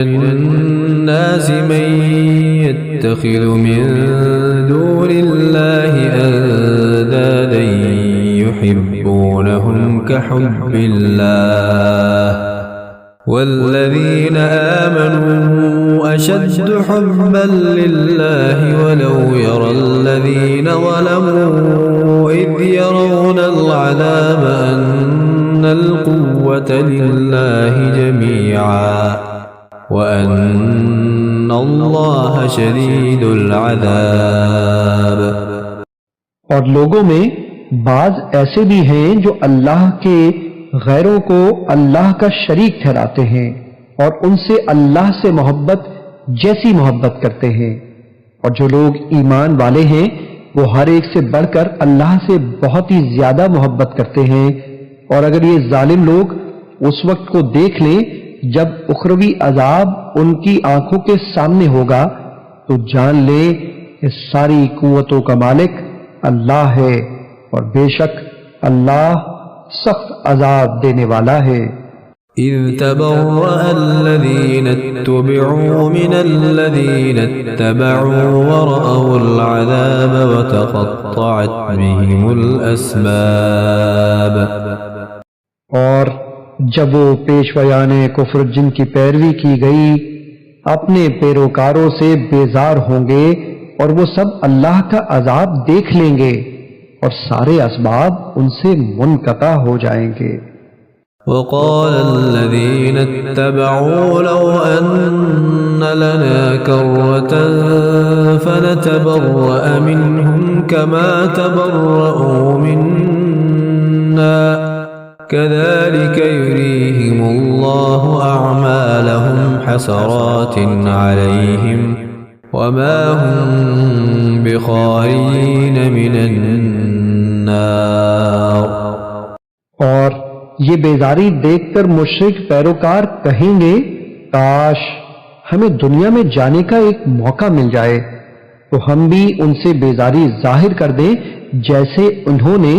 الناس من يتخذ من دون الله أندادا يحبونهم كحب الله والذين آمنوا أشد حبا لله ولو يرى الذين ظلموا إذ يرون العذاب أن القوة لله جميعا وَأَنَّ اللَّهَ شَدِيدُ الْعَذَابِ۔ اور لوگوں میں بعض ایسے بھی ہیں جو اللہ کے غیروں کو اللہ کا شریک ٹھہراتے ہیں اور ان سے اللہ سے محبت جیسی محبت کرتے ہیں، اور جو لوگ ایمان والے ہیں وہ ہر ایک سے بڑھ کر اللہ سے بہت ہی زیادہ محبت کرتے ہیں۔ اور اگر یہ ظالم لوگ اس وقت کو دیکھ لیں جب اخروی عذاب ان کی آنکھوں کے سامنے ہوگا تو جان لے اس ساری قوتوں کا مالک اللہ ہے، اور بے شک اللہ سخت عذاب دینے والا ہے۔ اذ تبرأ الذين اتبعوا من الذين اتبعوا ورأوا العذاب وتقطعت بهم الأسباب۔ اور جب وہ پیشوایان کفر جن کی پیروی کی گئی اپنے پیروکاروں سے بیزار ہوں گے اور وہ سب اللہ کا عذاب دیکھ لیں گے اور سارے اسباب ان سے منقطع ہو جائیں گے۔ وقال الذين اتبعوا لو أن لنا كرة فنتبرأ منهم كما تبرؤوا منا كذلك يريهم الله أعمالهم حسرات عليهم وما هم بخارجين من النار۔ اور یہ بیزاری دیکھ کر مشرک پیروکار کہیں گے کاش ہمیں دنیا میں جانے کا ایک موقع مل جائے تو ہم بھی ان سے بیزاری ظاہر کر دیں جیسے انہوں نے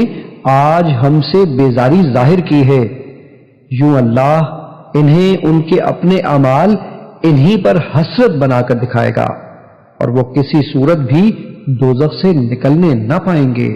آج ہم سے بیزاری ظاہر کی ہے۔ یوں اللہ انہیں ان کے اپنے اعمال انہی پر حسرت بنا کر دکھائے گا اور وہ کسی صورت بھی دوزخ سے نکلنے نہ پائیں گے۔